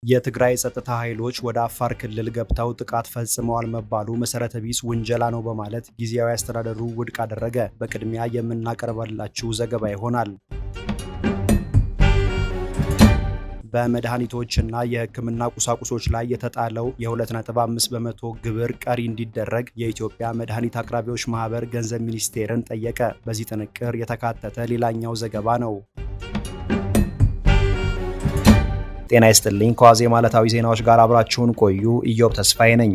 የትግራይ ጸጥታ ኃይሎች ወደ አፋር ክልል ገብተው ጥቃት ፈጽመዋል መባሉ መሰረተ ቢስ ውንጀላ ነው በማለት ጊዜያዊ አስተዳደሩ ውድቅ አደረገ። በቅድሚያ የምናቀርብላችሁ ዘገባ ይሆናል። በመድኃኒቶችና የሕክምና ቁሳቁሶች ላይ የተጣለው የ2.5 በመቶ ግብር ቀሪ እንዲደረግ የኢትዮጵያ መድኃኒት አቅራቢዎች ማህበር ገንዘብ ሚኒስቴርን ጠየቀ። በዚህ ጥንቅር የተካተተ ሌላኛው ዘገባ ነው። ጤና ይስጥልኝ። ከዋዜማ ዕለታዊ ዜናዎች ጋር አብራችሁን ቆዩ። ኢዮብ ተስፋዬ ነኝ።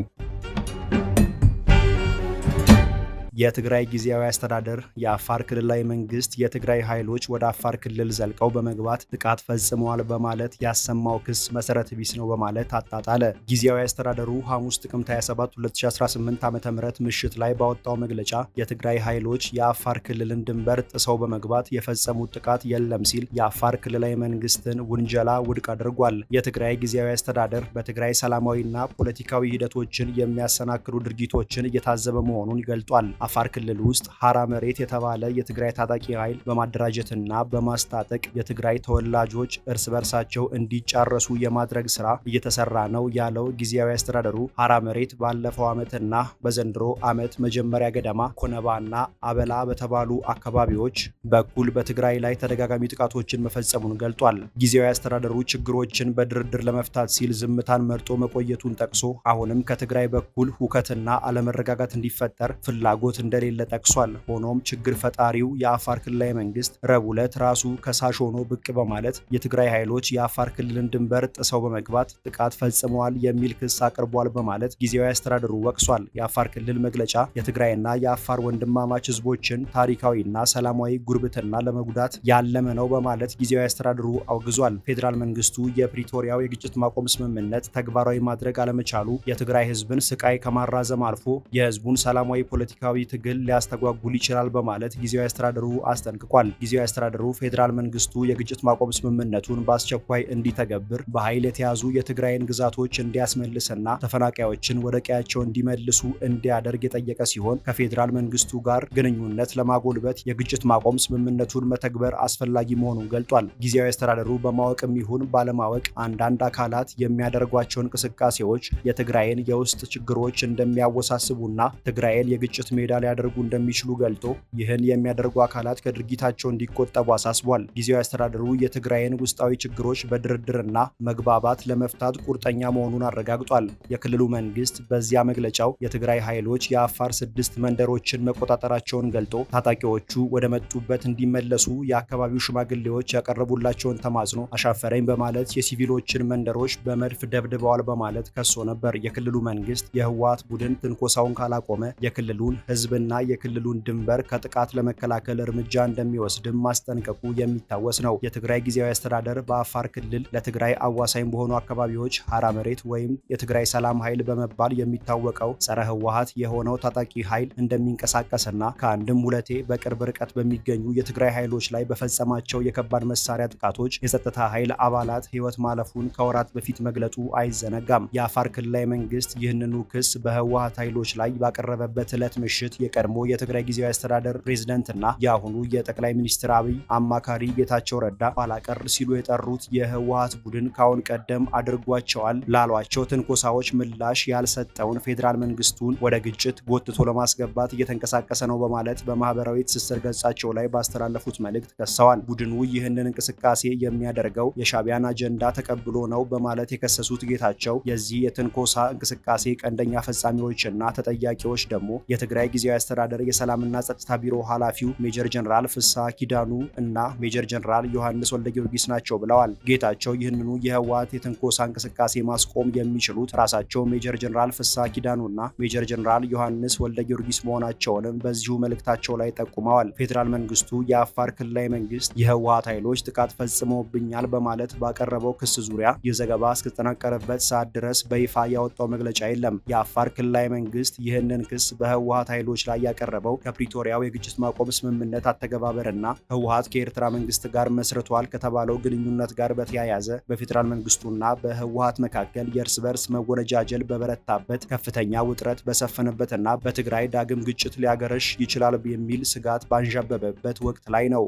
የትግራይ ጊዜያዊ አስተዳደር የአፋር ክልላዊ መንግስት የትግራይ ኃይሎች ወደ አፋር ክልል ዘልቀው በመግባት ጥቃት ፈጽመዋል በማለት ያሰማው ክስ መሰረተ ቢስ ነው በማለት አጣጣለ። ጊዜያዊ አስተዳደሩ ሐሙስ ጥቅምት 27 2018 ዓ.ም ምሽት ላይ ባወጣው መግለጫ የትግራይ ኃይሎች የአፋር ክልልን ድንበር ጥሰው በመግባት የፈጸሙት ጥቃት የለም ሲል የአፋር ክልላዊ መንግስትን ውንጀላ ውድቅ አድርጓል። የትግራይ ጊዜያዊ አስተዳደር በትግራይ ሰላማዊና ፖለቲካዊ ሂደቶችን የሚያሰናክሉ ድርጊቶችን እየታዘበ መሆኑን ገልጧል። አፋር ክልል ውስጥ ሀራ መሬት የተባለ የትግራይ ታጣቂ ኃይል በማደራጀትና በማስታጠቅ የትግራይ ተወላጆች እርስ በርሳቸው እንዲጫረሱ የማድረግ ስራ እየተሰራ ነው ያለው ጊዜያዊ አስተዳደሩ ሀራ መሬት ባለፈው ዓመትና በዘንድሮ ዓመት መጀመሪያ ገደማ ኮነባና አበላ በተባሉ አካባቢዎች በኩል በትግራይ ላይ ተደጋጋሚ ጥቃቶችን መፈጸሙን ገልጧል። ጊዜያዊ አስተዳደሩ ችግሮችን በድርድር ለመፍታት ሲል ዝምታን መርጦ መቆየቱን ጠቅሶ አሁንም ከትግራይ በኩል ሁከትና አለመረጋጋት እንዲፈጠር ፍላጎት እንደሌለ ጠቅሷል። ሆኖም ችግር ፈጣሪው የአፋር ክልላዊ መንግስት ረቡዕ ዕለት ራሱ ከሳሽ ሆኖ ብቅ በማለት የትግራይ ኃይሎች የአፋር ክልልን ድንበር ጥሰው በመግባት ጥቃት ፈጽመዋል የሚል ክስ አቅርቧል በማለት ጊዜያዊ አስተዳደሩ ወቅሷል። የአፋር ክልል መግለጫ የትግራይና የአፋር ወንድማማች ህዝቦችን ታሪካዊና ሰላማዊ ጉርብትና ለመጉዳት ያለመ ነው በማለት ጊዜያዊ አስተዳደሩ አውግዟል። ፌዴራል መንግስቱ የፕሪቶሪያው የግጭት ማቆም ስምምነት ተግባራዊ ማድረግ አለመቻሉ የትግራይ ህዝብን ስቃይ ከማራዘም አልፎ የህዝቡን ሰላማዊ ፖለቲካዊ ትግል ሊያስተጓጉል ይችላል በማለት ጊዜያዊ አስተዳደሩ አስጠንቅቋል። ጊዜያዊ አስተዳደሩ ፌዴራል መንግስቱ የግጭት ማቆም ስምምነቱን በአስቸኳይ እንዲተገብር፣ በኃይል የተያዙ የትግራይን ግዛቶች እንዲያስመልስና ተፈናቃዮችን ወደ ቀያቸው እንዲመልሱ እንዲያደርግ የጠየቀ ሲሆን ከፌዴራል መንግስቱ ጋር ግንኙነት ለማጎልበት የግጭት ማቆም ስምምነቱን መተግበር አስፈላጊ መሆኑን ገልጧል። ጊዜያዊ አስተዳደሩ በማወቅም ይሁን ባለማወቅ አንዳንድ አካላት የሚያደርጓቸው እንቅስቃሴዎች የትግራይን የውስጥ ችግሮች እንደሚያወሳስቡና ትግራይን የግጭት ሜዳ ሊያደርጉ እንደሚችሉ ገልጦ ይህን የሚያደርጉ አካላት ከድርጊታቸው እንዲቆጠቡ አሳስቧል። ጊዜያዊ አስተዳደሩ የትግራይን ውስጣዊ ችግሮች በድርድርና መግባባት ለመፍታት ቁርጠኛ መሆኑን አረጋግጧል። የክልሉ መንግስት በዚያ መግለጫው የትግራይ ኃይሎች የአፋር 6 መንደሮችን መቆጣጠራቸውን ገልጦ ታጣቂዎቹ ወደ መጡበት እንዲመለሱ የአካባቢው ሽማግሌዎች ያቀረቡላቸውን ተማጽኖ አሻፈረኝ በማለት የሲቪሎችን መንደሮች በመድፍ ደብድበዋል በማለት ከሶ ነበር። የክልሉ መንግስት የህወሓት ቡድን ትንኮሳውን ካላቆመ የክልሉን ህዝብና የክልሉን ድንበር ከጥቃት ለመከላከል እርምጃ እንደሚወስድም ማስጠንቀቁ የሚታወስ ነው። የትግራይ ጊዜያዊ አስተዳደር በአፋር ክልል ለትግራይ አዋሳኝ በሆኑ አካባቢዎች ሀራ መሬት ወይም የትግራይ ሰላም ኃይል በመባል የሚታወቀው ጸረ ህወሓት የሆነው ታጣቂ ኃይል እንደሚንቀሳቀስና ከአንድም ሁለቴ በቅርብ ርቀት በሚገኙ የትግራይ ኃይሎች ላይ በፈጸማቸው የከባድ መሳሪያ ጥቃቶች የጸጥታ ኃይል አባላት ህይወት ማለፉን ከወራት በፊት መግለጹ አይዘነጋም። የአፋር ክልላዊ መንግስት ይህንኑ ክስ በህወሓት ኃይሎች ላይ ባቀረበበት ዕለት ምሽት የቀድሞ የትግራይ ጊዜያዊ አስተዳደር ፕሬዝዳንትና የአሁኑ የጠቅላይ ሚኒስትር አብይ አማካሪ ጌታቸው ረዳ ኋላ ቀር ሲሉ የጠሩት የህወሓት ቡድን ካሁን ቀደም አድርጓቸዋል ላሏቸው ትንኮሳዎች ምላሽ ያልሰጠውን ፌዴራል መንግስቱን ወደ ግጭት ጎትቶ ለማስገባት እየተንቀሳቀሰ ነው በማለት በማህበራዊ ትስስር ገጻቸው ላይ ባስተላለፉት መልእክት ከሰዋል። ቡድኑ ይህንን እንቅስቃሴ የሚያደርገው የሻዕቢያን አጀንዳ ተቀብሎ ነው በማለት የከሰሱት ጌታቸው የዚህ የትንኮሳ እንቅስቃሴ ቀንደኛ ፈጻሚዎችና ተጠያቂዎች ደግሞ የትግራይ ጊዜያዊ አስተዳደር የሰላምና ጸጥታ ቢሮ ኃላፊው ሜጀር ጀነራል ፍስሐ ኪዳኑ እና ሜጀር ጀነራል ዮሐንስ ወልደ ጊዮርጊስ ናቸው ብለዋል። ጌታቸው ይህንኑ የህወሓት የትንኮሳ እንቅስቃሴ ማስቆም የሚችሉት ራሳቸው ሜጀር ጀነራል ፍስሐ ኪዳኑና ሜጀር ጀነራል ዮሐንስ ወልደ ጊዮርጊስ መሆናቸውንም በዚሁ መልእክታቸው ላይ ጠቁመዋል። ፌዴራል መንግስቱ የአፋር ክልላዊ መንግስት የህወሓት ኃይሎች ጥቃት ፈጽመውብኛል በማለት ባቀረበው ክስ ዙሪያ ይህ ዘገባ እስከተጠናቀረበት ሰዓት ድረስ በይፋ ያወጣው መግለጫ የለም። የአፋር ክልላዊ መንግስት ይህንን ክስ በህወሓት ኃይሎች ላይ ያቀረበው ከፕሪቶሪያው የግጭት ማቆም ስምምነት አተገባበርና ህወሓት ከኤርትራ መንግስት ጋር መስርቷል ከተባለው ግንኙነት ጋር በተያያዘ በፌዴራል መንግስቱና በህወሓት መካከል የእርስ በርስ መወነጃጀል በበረታበት፣ ከፍተኛ ውጥረት በሰፈነበትና በትግራይ ዳግም ግጭት ሊያገረሽ ይችላል የሚል ስጋት ባንዣበበበት ወቅት ላይ ነው።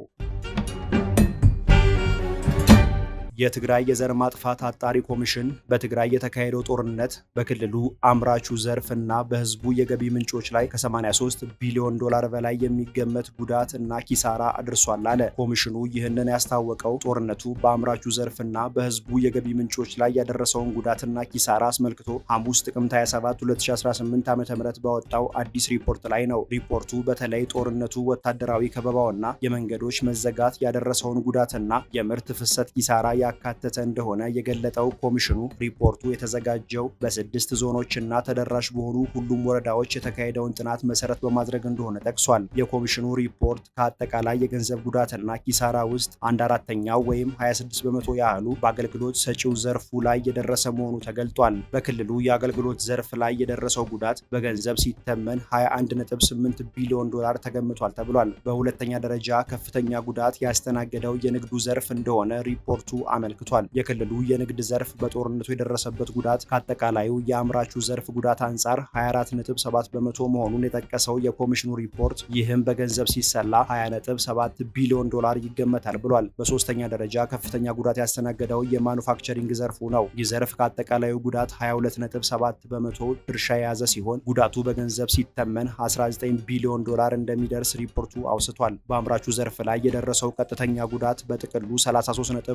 የትግራይ የዘር ማጥፋት አጣሪ ኮሚሽን በትግራይ የተካሄደው ጦርነት በክልሉ አምራቹ ዘርፍ እና በህዝቡ የገቢ ምንጮች ላይ ከ83 ቢሊዮን ዶላር በላይ የሚገመት ጉዳት እና ኪሳራ አድርሷል አለ። ኮሚሽኑ ይህንን ያስታወቀው ጦርነቱ በአምራቹ ዘርፍ እና በህዝቡ የገቢ ምንጮች ላይ ያደረሰውን ጉዳትና ኪሳራ አስመልክቶ ሐሙስ ጥቅምት 27 2018 ዓ.ም ባወጣው አዲስ ሪፖርት ላይ ነው። ሪፖርቱ በተለይ ጦርነቱ ወታደራዊ ከበባውና የመንገዶች መዘጋት ያደረሰውን ጉዳትና የምርት ፍሰት ኪሳራ ያካተተ እንደሆነ የገለጠው ኮሚሽኑ ሪፖርቱ የተዘጋጀው በ6 ዞኖችና ተደራሽ በሆኑ ሁሉም ወረዳዎች የተካሄደውን ጥናት መሰረት በማድረግ እንደሆነ ጠቅሷል። የኮሚሽኑ ሪፖርት ከአጠቃላይ የገንዘብ ጉዳትና ኪሳራ ውስጥ 1/4 ወይም 26 በመቶ ያህሉ በአገልግሎት ሰጪው ዘርፉ ላይ የደረሰ መሆኑ ተገልጧል። በክልሉ የአገልግሎት ዘርፍ ላይ የደረሰው ጉዳት በገንዘብ ሲተመን 21.8 ቢሊዮን ዶላር ተገምቷል ተብሏል። በሁለተኛ ደረጃ ከፍተኛ ጉዳት ያስተናገደው የንግዱ ዘርፍ እንደሆነ ሪፖርቱ አመልክቷል። የክልሉ የንግድ ዘርፍ በጦርነቱ የደረሰበት ጉዳት ከአጠቃላዩ የአምራቹ ዘርፍ ጉዳት አንጻር 24.7 በመቶ መሆኑን የጠቀሰው የኮሚሽኑ ሪፖርት ይህም በገንዘብ ሲሰላ 20.7 ቢሊዮን ዶላር ይገመታል ብሏል። በሶስተኛ ደረጃ ከፍተኛ ጉዳት ያስተናገደው የማኑፋክቸሪንግ ዘርፉ ነው። ይህ ዘርፍ ከአጠቃላዩ ጉዳት 22.7 በመቶ ድርሻ የያዘ ሲሆን ጉዳቱ በገንዘብ ሲተመን 19 ቢሊዮን ዶላር እንደሚደርስ ሪፖርቱ አውስቷል። በአምራቹ ዘርፍ ላይ የደረሰው ቀጥተኛ ጉዳት በጥቅሉ 33.1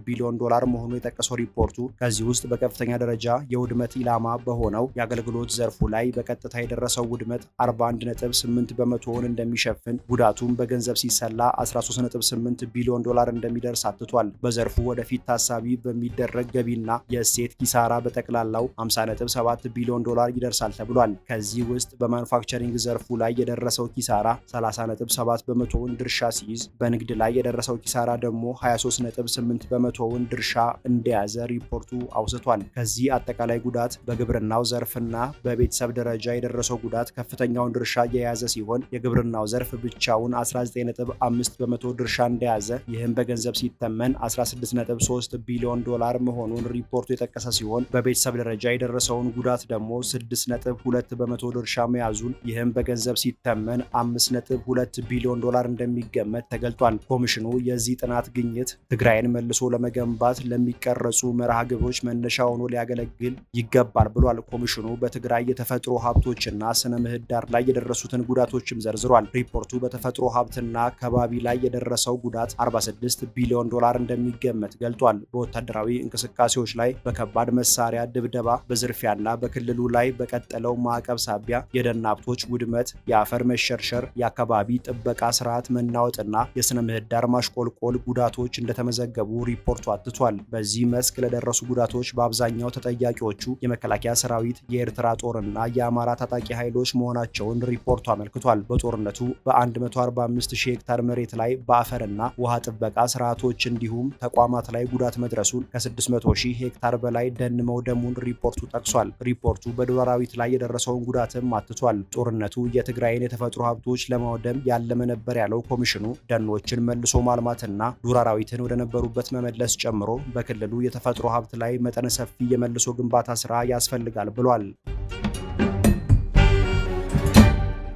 ቢሊዮን ዶላር መሆኑን የጠቀሰው ሪፖርቱ ከዚህ ውስጥ በከፍተኛ ደረጃ የውድመት ኢላማ በሆነው የአገልግሎት ዘርፉ ላይ በቀጥታ የደረሰው ውድመት 41.8 በመቶውን እንደሚሸፍን ጉዳቱም በገንዘብ ሲሰላ 13.8 ቢሊዮን ዶላር እንደሚደርስ አትቷል። በዘርፉ ወደፊት ታሳቢ በሚደረግ ገቢና የእሴት ኪሳራ በጠቅላላው 50.7 ቢሊዮን ዶላር ይደርሳል ተብሏል። ከዚህ ውስጥ በማኑፋክቸሪንግ ዘርፉ ላይ የደረሰው ኪሳራ 30.7 በመቶውን ድርሻ ሲይዝ በንግድ ላይ የደረሰው ኪሳራ ደግሞ 23.8 በመቶውን ድርሻ እንደያዘ ሪፖርቱ አውስቷል። ከዚህ አጠቃላይ ጉዳት በግብርናው ዘርፍና በቤተሰብ ደረጃ የደረሰው ጉዳት ከፍተኛውን ድርሻ የያዘ ሲሆን የግብርናው ዘርፍ ብቻውን 19.5 በመቶ ድርሻ እንደያዘ ይህም በገንዘብ ሲተመን 16.3 ቢሊዮን ዶላር መሆኑን ሪፖርቱ የጠቀሰ ሲሆን በቤተሰብ ደረጃ የደረሰውን ጉዳት ደግሞ 6.2 በመቶ ድርሻ መያዙን ይህም በገንዘብ ሲተመን 5.2 ቢሊዮን ዶላር እንደሚገመት ተገልጧል። ኮሚሽኑ የዚህ ጥናት ግኝት ትግራይን መልሶ ለመገንባት ለሚቀረጹ መርሃ ግብሮች መነሻ ሆኖ ሊያገለግል ይገባል ብሏል። ኮሚሽኑ በትግራይ የተፈጥሮ ሀብቶችና ስነ ምህዳር ላይ የደረሱትን ጉዳቶችም ዘርዝሯል። ሪፖርቱ በተፈጥሮ ሀብትና ከባቢ ላይ የደረሰው ጉዳት 46 ቢሊዮን ዶላር እንደሚገመት ገልጧል። በወታደራዊ እንቅስቃሴዎች ላይ በከባድ መሳሪያ ድብደባ፣ በዝርፊያና በክልሉ ላይ በቀጠለው ማዕቀብ ሳቢያ የደን ሀብቶች ውድመት፣ የአፈር መሸርሸር፣ የአካባቢ ጥበቃ ስርዓት መናወጥና የስነ ምህዳር ማሽቆልቆል ጉዳቶች እንደተመዘገቡ ሪፖርቱ አትቷል። በዚህ መስክ ለደረሱ ጉዳቶች በአብዛኛው ተጠያቂዎቹ የመከላከያ ሰራዊት፣ የኤርትራ ጦርና የአማራ ታጣቂ ኃይሎች መሆናቸውን ሪፖርቱ አመልክቷል። በጦርነቱ በ145,000 ሄክታር መሬት ላይ በአፈርና ውሃ ጥበቃ ስርዓቶች እንዲሁም ተቋማት ላይ ጉዳት መድረሱን፣ ከ600,000 ሄክታር በላይ ደን መውደሙን ሪፖርቱ ጠቅሷል። ሪፖርቱ በዱር አራዊት ላይ የደረሰውን ጉዳትም አትቷል። ጦርነቱ የትግራይን የተፈጥሮ ሀብቶች ለማውደም ያለመ ነበር ያለው ኮሚሽኑ ደኖችን መልሶ ማልማትና ዱር አራዊትን ወደ ነበሩበት መመለስ ጨምሮ በክልሉ የተፈጥሮ ሀብት ላይ መጠነ ሰፊ የመልሶ ግንባታ ስራ ያስፈልጋል ብሏል።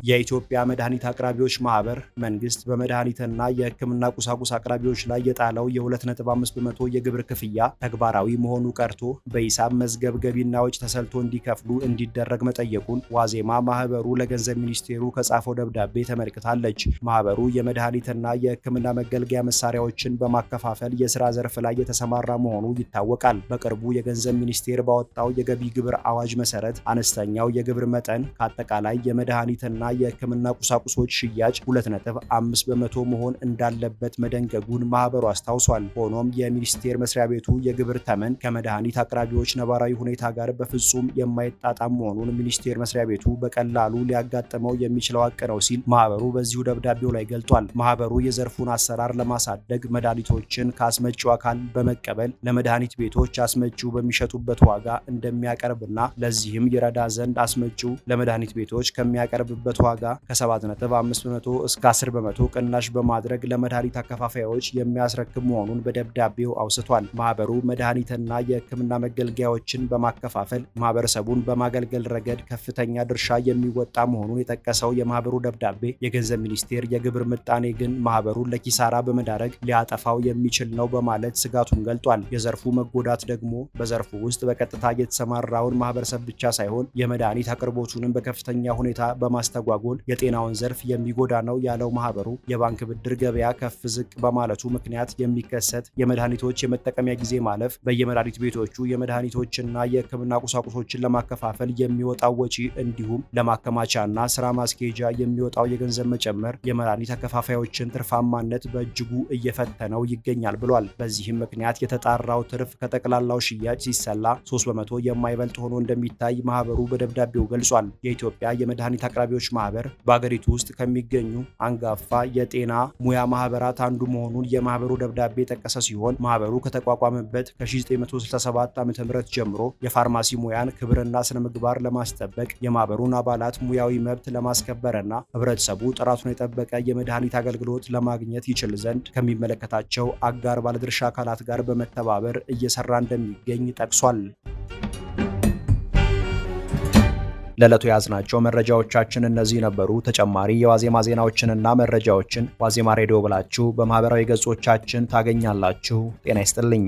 የኢትዮጵያ መድኃኒት አቅራቢዎች ማህበር መንግስት በመድኃኒትና የሕክምና ቁሳቁስ አቅራቢዎች ላይ የጣለው የ2.5 በመቶ የግብር ክፍያ ተግባራዊ መሆኑ ቀርቶ በሂሳብ መዝገብ ገቢና ወጪ ተሰልቶ እንዲከፍሉ እንዲደረግ መጠየቁን ዋዜማ ማህበሩ ለገንዘብ ሚኒስቴሩ ከጻፈው ደብዳቤ ተመልክታለች። ማህበሩ የመድኃኒትና የሕክምና መገልገያ መሳሪያዎችን በማከፋፈል የስራ ዘርፍ ላይ የተሰማራ መሆኑ ይታወቃል። በቅርቡ የገንዘብ ሚኒስቴር ባወጣው የገቢ ግብር አዋጅ መሰረት አነስተኛው የግብር መጠን ከአጠቃላይ የመድኃኒትና የሕክምና ቁሳቁሶች ሽያጭ 2.5 በመቶ መሆን እንዳለበት መደንገጉን ማህበሩ አስታውሷል። ሆኖም የሚኒስቴር መስሪያ ቤቱ የግብር ተመን ከመድኃኒት አቅራቢዎች ነባራዊ ሁኔታ ጋር በፍጹም የማይጣጣም መሆኑን ሚኒስቴር መስሪያ ቤቱ በቀላሉ ሊያጋጥመው የሚችለው ሀቅ ነው ሲል ማህበሩ በዚሁ ደብዳቤው ላይ ገልጧል። ማህበሩ የዘርፉን አሰራር ለማሳደግ መድኃኒቶችን ከአስመጪው አካል በመቀበል ለመድኃኒት ቤቶች አስመጪው በሚሸጡበት ዋጋ እንደሚያቀርብና ለዚህም ይረዳ ዘንድ አስመጪው ለመድኃኒት ቤቶች ከሚያቀርብበት ዋጋ ከ7.5 በመቶ እስከ 10 በመቶ ቅናሽ በማድረግ ለመድኃኒት አከፋፋዮች የሚያስረክብ መሆኑን በደብዳቤው አውስቷል። ማህበሩ መድኃኒትና የሕክምና መገልገያዎችን በማከፋፈል ማህበረሰቡን በማገልገል ረገድ ከፍተኛ ድርሻ የሚወጣ መሆኑን የጠቀሰው የማህበሩ ደብዳቤ የገንዘብ ሚኒስቴር የግብር ምጣኔ ግን ማህበሩን ለኪሳራ በመዳረግ ሊያጠፋው የሚችል ነው በማለት ስጋቱን ገልጧል። የዘርፉ መጎዳት ደግሞ በዘርፉ ውስጥ በቀጥታ የተሰማራውን ማህበረሰብ ብቻ ሳይሆን የመድኃኒት አቅርቦቱንም በከፍተኛ ሁኔታ በማስተጓጎል የጤናውን ዘርፍ የሚጎዳ ነው ያለው ማህበሩ የባንክ ብድር ገበያ ከፍ ዝቅ በማለቱ ምክንያት የሚከሰት የመድኃኒቶች የመጠቀሚያ ጊዜ ማለፍ፣ በየመድኃኒት ቤቶቹ የመድኃኒቶችና የሕክምና ቁሳቁሶችን ለማከፋፈል የሚወጣው ወጪ እንዲሁም ለማከማቻና ስራ ማስኬጃ የሚወጣው የገንዘብ መጨመር የመድኃኒት አከፋፋዮችን ትርፋማነት በእጅጉ እየፈተነው ይገኛል ብሏል። በዚህም ምክንያት የተጣራው ትርፍ ከጠቅላላው ሽያጭ ሲሰላ 3 በመቶ የማይበልጥ ሆኖ እንደሚታይ ማህበሩ በደብዳቤው ገልጿል። የኢትዮጵያ የመድኃኒት አቅራቢዎች ማህበር በአገሪቱ ውስጥ ከሚገኙ አንጋፋ የጤና ሙያ ማህበራት አንዱ መሆኑን የማህበሩ ደብዳቤ የጠቀሰ ሲሆን ማህበሩ ከተቋቋመበት ከ1967 ዓ.ም ጀምሮ የፋርማሲ ሙያን ክብርና ስነ ምግባር ለማስጠበቅ የማህበሩን አባላት ሙያዊ መብት ለማስከበርና ህብረተሰቡ ጥራቱን የጠበቀ የመድኃኒት አገልግሎት ለማግኘት ይችል ዘንድ ከሚመለከታቸው አጋር ባለድርሻ አካላት ጋር በመተባበር እየሰራ እንደሚገኝ ጠቅሷል። ለዕለቱ የያዝናቸው መረጃዎቻችን እነዚህ ነበሩ። ተጨማሪ የዋዜማ ዜናዎችንና መረጃዎችን ዋዜማ ሬዲዮ ብላችሁ በማህበራዊ ገጾቻችን ታገኛላችሁ። ጤና ይስጥልኝ።